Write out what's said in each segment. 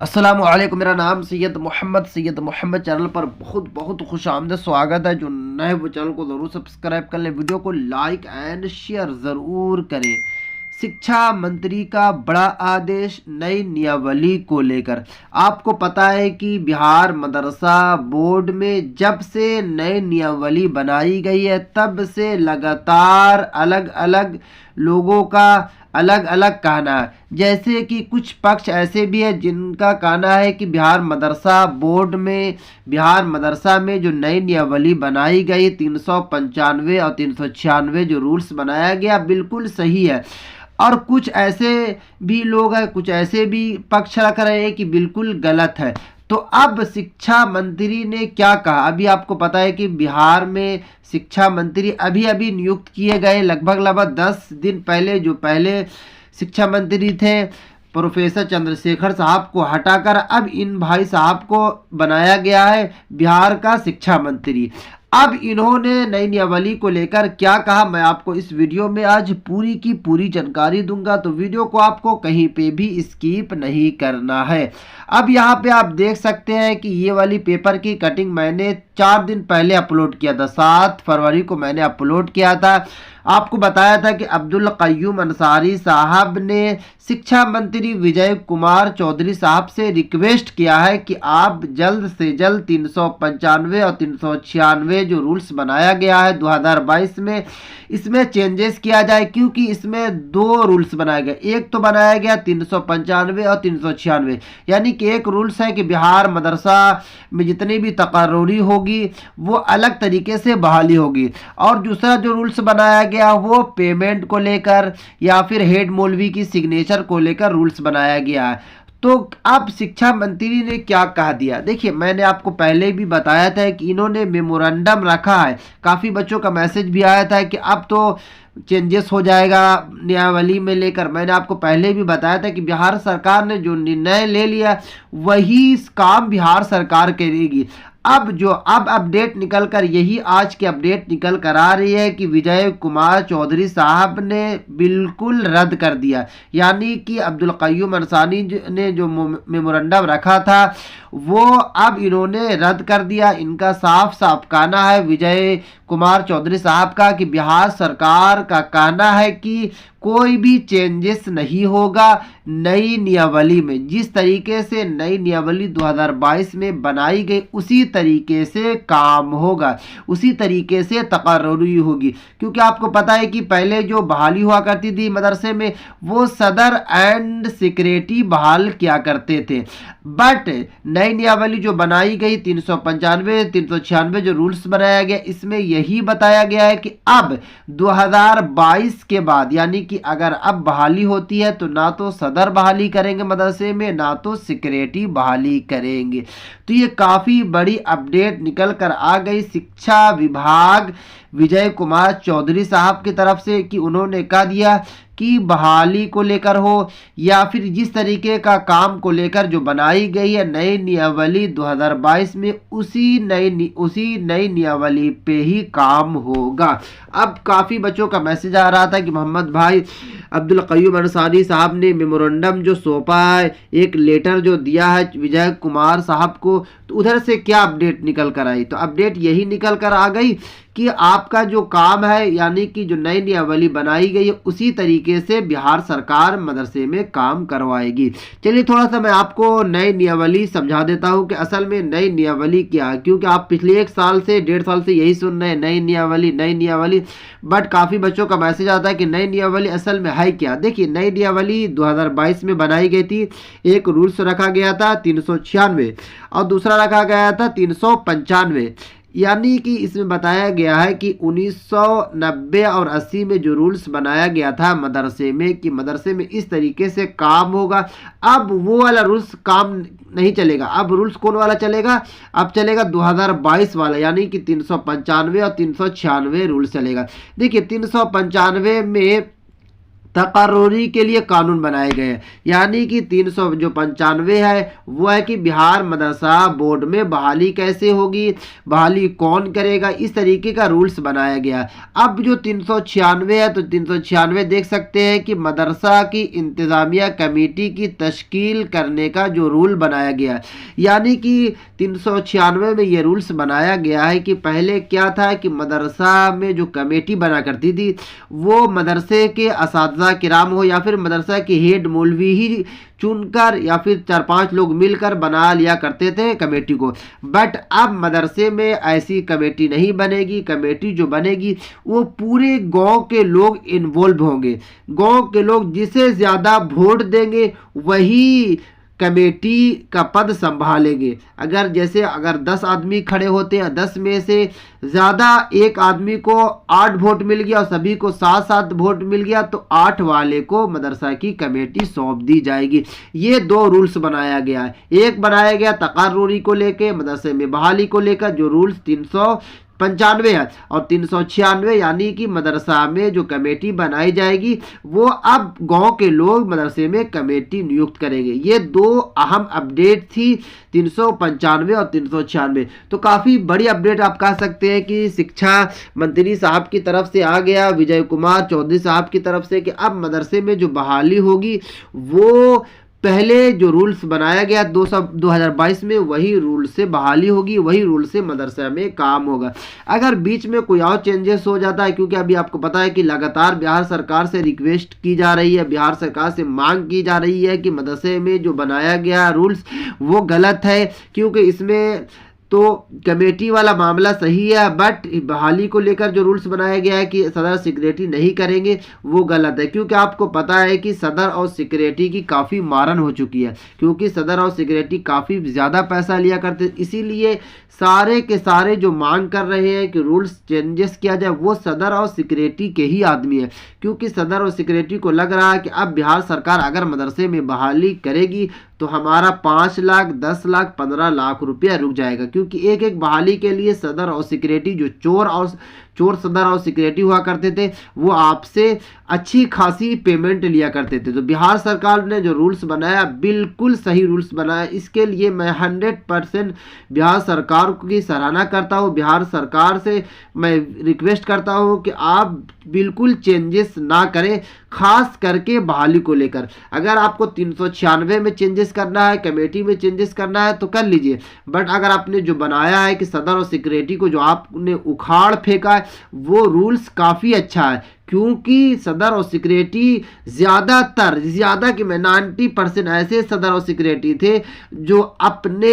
अस्सलामुअलैकुम। मेरा नाम सैयद मोहम्मद चैनल पर बहुत बहुत खुश आमद स्वागत है। जो नए वो चैनल को ज़रूर सब्सक्राइब कर लें, वीडियो को लाइक एंड शेयर ज़रूर करें। शिक्षा मंत्री का बड़ा आदेश नई नियमावली को लेकर। आपको पता है कि बिहार मदरसा बोर्ड में जब से नई नियमावली बनाई गई है तब से लगातार अलग अलग लोगों का अलग अलग कहना है। जैसे कि कुछ पक्ष ऐसे भी है जिनका कहना है कि बिहार मदरसा में जो नई नियमावली बनाई गई 395 और 396 जो रूल्स बनाया गया बिल्कुल सही है। और कुछ ऐसे भी लोग हैं, कुछ ऐसे भी पक्ष रख रहे हैं कि बिल्कुल गलत है। तो अब शिक्षा मंत्री ने क्या कहा, अभी आपको पता है कि बिहार में शिक्षा मंत्री अभी अभी नियुक्त किए गए। लगभग 10 दिन पहले जो पहले शिक्षा मंत्री थे प्रोफेसर चंद्रशेखर साहब को हटाकर अब इन भाई साहब को बनाया गया है बिहार का शिक्षा मंत्री। अब इन्होंने नई नियमावली को लेकर क्या कहा, मैं आपको इस वीडियो में आज पूरी की पूरी जानकारी दूंगा, तो वीडियो को आपको कहीं पे भी स्किप नहीं करना है। अब यहाँ पे आप देख सकते हैं कि ये वाली पेपर की कटिंग मैंने 4 दिन पहले अपलोड किया था। 7 फरवरी को मैंने अपलोड किया था। आपको बताया था कि अब्दुल क़य्यूम अंसारी साहब ने शिक्षा मंत्री विजय कुमार चौधरी साहब से रिक्वेस्ट किया है कि आप जल्द से जल्द 395 और 396 जो रूल्स बनाया गया है 2022 में, इसमें चेंजेस किया जाए, क्योंकि इसमें 2 रूल्स बनाए गए। एक तो बनाया गया 395 और 396, यानी कि एक रूल्स है कि बिहार मदरसा में जितनी भी तकर्री होगी वो अलग तरीके से बहाली होगी, और दूसरा जो रूल्स बनाया गया वो पेमेंट को लेकर या फिर हेड मौलवी की सिग्नेचर को लेकर रूल्स बनाया गया है। तो अब शिक्षा मंत्री ने क्या कह दिया, देखिए मैंने आपको पहले भी बताया था कि इन्होंने मेमोरेंडम रखा है। काफ़ी बच्चों का मैसेज भी आया था कि अब तो चेंजेस हो जाएगा नियमावली में लेकर। मैंने आपको पहले भी बताया था कि बिहार सरकार ने जो निर्णय ले लिया वही काम बिहार सरकार करेगी। अब अपडेट निकल कर, यही आज की अपडेट निकल कर आ रही है कि विजय कुमार चौधरी साहब ने बिल्कुल रद्द कर दिया, यानी कि अब्दुल क़य्यूम अंसारी ने जो मेमोरेंडम रखा था वो अब इन्होंने रद्द कर दिया। इनका साफ साफ कहना है विजय कुमार चौधरी साहब का कि बिहार सरकार का कहना है कि कोई भी चेंजेस नहीं होगा नई नियमावली में। जिस तरीके से नई नियमावली 2022 में बनाई गई उसी तरीके से काम होगा, उसी तरीके से तकर्री होगी। क्योंकि आपको पता है कि पहले जो बहाली हुआ करती थी मदरसे में वो सदर एंड सेक्रेटरी बहाल किया करते थे, बट नई नियमावली जो बनाई गई 395 396 जो रूल्स बनाया गया इसमें यही बताया गया है कि अब 2022 के बाद, यानी कि अगर अब बहाली होती है तो ना तो सदर बहाली करेंगे मदरसे में, ना तो सेक्रेटरी बहाली करेंगे। तो ये काफ़ी बड़ी अपडेट निकल कर आ गई शिक्षा विभाग विजय कुमार चौधरी साहब की तरफ से कि उन्होंने कह दिया कि बहाली को लेकर हो या फिर जिस तरीके का काम को लेकर जो बनाई गई है नई नियमावली 2022 में उसी नई नियमावली पे ही काम होगा। अब काफ़ी बच्चों का मैसेज आ रहा था कि मोहम्मद भाई अब्दुल क़य्यूम अंसारी साहब ने मेमोरेंडम जो सौंपा है, एक लेटर जो दिया है विजय कुमार साहब को, तो उधर से क्या अपडेट निकल कर आई, तो अपडेट यही निकल कर आ गई कि आपका जो काम है यानी कि जो नई नियमावली बनाई गई है उसी तरीके से बिहार सरकार मदरसे में काम करवाएगी। चलिए थोड़ा सा मैं आपको नई नियमावली समझा देता हूं कि असल में नई नियमावली क्या है, क्योंकि आप पिछले 1 साल से 1.5 साल से यही सुन रहे हैं नई नियमावली, बट काफ़ी बच्चों का मैसेज आता है कि नई नियमावली असल में है क्या। देखिए नई नियमावली 2022 में बनाई गई थी। एक रूल्स रखा गया था 396 और दूसरा रखा गया था 395, यानी कि इसमें बताया गया है कि 1990 और 80 में जो रूल्स बनाया गया था मदरसे में कि मदरसे में इस तरीके से काम होगा, अब वो वाला रूल्स काम नहीं चलेगा। अब रूल्स कौन वाला चलेगा, अब चलेगा 2022 वाला, यानी कि 395 और 396 रूल्स चलेगा। देखिए 395 में तकर्रुरी के लिए कानून बनाए गए हैं। यानी कि 395 है वो है कि बिहार मदरसा बोर्ड में बहाली कैसे होगी, बहाली कौन करेगा, इस तरीके का रूल्स बनाया गया। अब जो 396 है तो 396 देख सकते हैं कि मदरसा की इंतजामिया कमेटी की तश्कील करने का जो रूल बनाया गया। यानी कि 396 में ये रूल्स बनाया गया है कि पहले क्या था कि मदरसा में जो कमेटी बना करती थी वो मदरसे के असातिज़ा किराम हो या फिर मदरसा के हेड मौलवी ही चुनकर या फिर 4-5 लोग मिलकर बना लिया करते थे कमेटी को। बट अब मदरसे में ऐसी कमेटी नहीं बनेगी। कमेटी जो बनेगी वो पूरे गांव के लोग इन्वॉल्व होंगे। गांव के लोग जिसे ज़्यादा वोट देंगे वही कमेटी का पद संभालेंगे। अगर 10 आदमी खड़े होते हैं, 10 में से ज़्यादा एक आदमी को 8 वोट मिल गया और सभी को 7-7 वोट मिल गया तो 8 वाले को मदरसा की कमेटी सौंप दी जाएगी। ये 2 रूल्स बनाया गया है। एक बनाया गया तकर्रुरी को लेकर, मदरसे में बहाली को लेकर जो रूल्स 395 है, और 396 यानी कि मदरसा में जो कमेटी बनाई जाएगी वो अब गांव के लोग मदरसे में कमेटी नियुक्त करेंगे। ये 2 अहम अपडेट थी 395 और 396। तो काफ़ी बड़ी अपडेट आप कह सकते हैं कि शिक्षा मंत्री साहब की तरफ से आ गया, विजय कुमार चौधरी साहब की तरफ से, कि अब मदरसे में जो बहाली होगी वो पहले जो रूल्स बनाया गया 2022 में वही रूल से बहाली होगी, वही रूल से मदरसा में काम होगा। अगर बीच में कोई और चेंजेस हो जाता है, क्योंकि अभी आपको पता है कि लगातार बिहार सरकार से रिक्वेस्ट की जा रही है, बिहार सरकार से मांग की जा रही है कि मदरसे में जो बनाया गया रूल्स वो गलत है, क्योंकि इसमें तो कमेटी वाला मामला सही है बट बहाली को लेकर जो रूल्स बनाया गया है कि सदर सेक्रेटरी नहीं करेंगे वो गलत है। क्योंकि आपको पता है कि सदर और सेक्रेटरी की काफ़ी मारन हो चुकी है, क्योंकि सदर और सेक्रेटरी काफ़ी ज़्यादा पैसा लिया करते, इसीलिए सारे के सारे जो मांग कर रहे हैं कि रूल्स चेंजेस किया जाए वो सदर और सेक्रेटरी के ही आदमी है। क्योंकि सदर और सेक्रेटरी को लग रहा है कि अब बिहार सरकार अगर मदरसे में बहाली करेगी तो हमारा 5 लाख 10 लाख 15 लाख रुपया रुक जाएगा। क्योंकि एक एक बहाली के लिए सदर और सेक्रेटरी जो चोर सदर और सेक्रेटरी हुआ करते थे वो आपसे अच्छी खासी पेमेंट लिया करते थे। तो बिहार सरकार ने जो रूल्स बनाया बिल्कुल सही रूल्स बनाया, इसके लिए मैं 100% बिहार सरकार की सराहना करता हूँ। बिहार सरकार से मैं रिक्वेस्ट करता हूँ कि आप बिल्कुल चेंजेस ना करें, खास करके बहाली को लेकर। अगर आपको 396 में चेंजेस करना है, कमेटी में चेंजेस करना है तो कर लीजिए, बट अगर आपने जो बनाया है कि सदर और सेक्रेटरी को जो आपने उखाड़ फेंका है वो रूल्स काफ़ी अच्छा है। क्योंकि सदर और सेक्रेटरी ज़्यादा कि मैं 90% ऐसे सदर और सेक्रेटरी थे जो अपने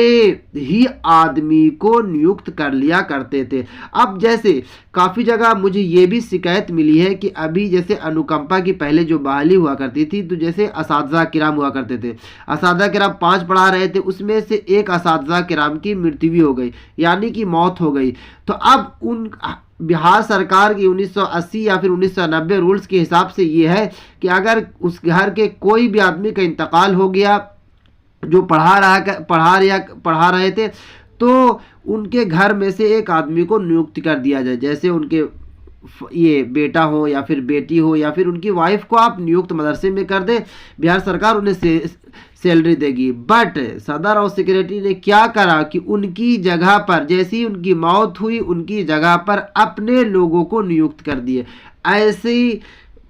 ही आदमी को नियुक्त कर लिया करते थे। अब जैसे काफ़ी जगह मुझे ये भी शिकायत मिली है कि अभी जैसे अनुकंपा की पहले जो बहाली हुआ करती थी तो जैसे असातिज़ा किराम हुआ करते थे, असातिज़ा किराम 5 पढ़ा रहे थे, उसमें से एक असातिज़ा किराम की मृत्यु भी हो गई, यानी कि मौत हो गई। तो अब उन बिहार सरकार की 1980 या फिर 1990 रूल्स के हिसाब से ये है कि अगर उस घर के कोई भी आदमी का इंतकाल हो गया जो पढ़ा रहे थे तो उनके घर में से एक आदमी को नियुक्त कर दिया जाए। जैसे उनके ये बेटा हो या फिर बेटी हो या फिर उनकी वाइफ को आप नियुक्त मदरसे में कर दे, बिहार सरकार उन्हें सैलरी देगी। बट सदर और सेक्रेटरी ने क्या करा कि उनकी जगह पर जैसी उनकी मौत हुई उनकी जगह पर अपने लोगों को नियुक्त कर दिए। ऐसे ही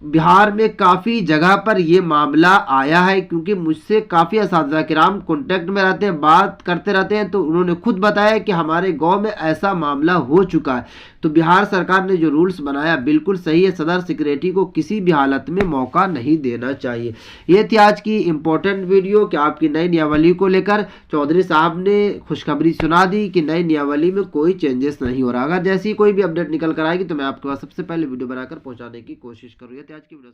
बिहार में काफ़ी जगह पर ये मामला आया है, क्योंकि मुझसे काफ़ी असातिज़ा किराम कॉन्टैक्ट में रहते हैं, बात करते रहते हैं, तो उन्होंने खुद बताया कि हमारे गांव में ऐसा मामला हो चुका है। तो बिहार सरकार ने जो रूल्स बनाया बिल्कुल सही है, सदर सेक्रेटरी को किसी भी हालत में मौका नहीं देना चाहिए। ये थी आज की इम्पोर्टेंट वीडियो कि आपकी नई नियमावली को लेकर चौधरी साहब ने खुशखबरी सुना दी कि नई नियमावली में कोई चेंजेस नहीं हो रहा। अगर जैसी कोई भी अपडेट निकल कर आएगी तो मैं आपके पास सबसे पहले वीडियो बनाकर पहुँचाने की कोशिश करूँगी। आज की वीडियो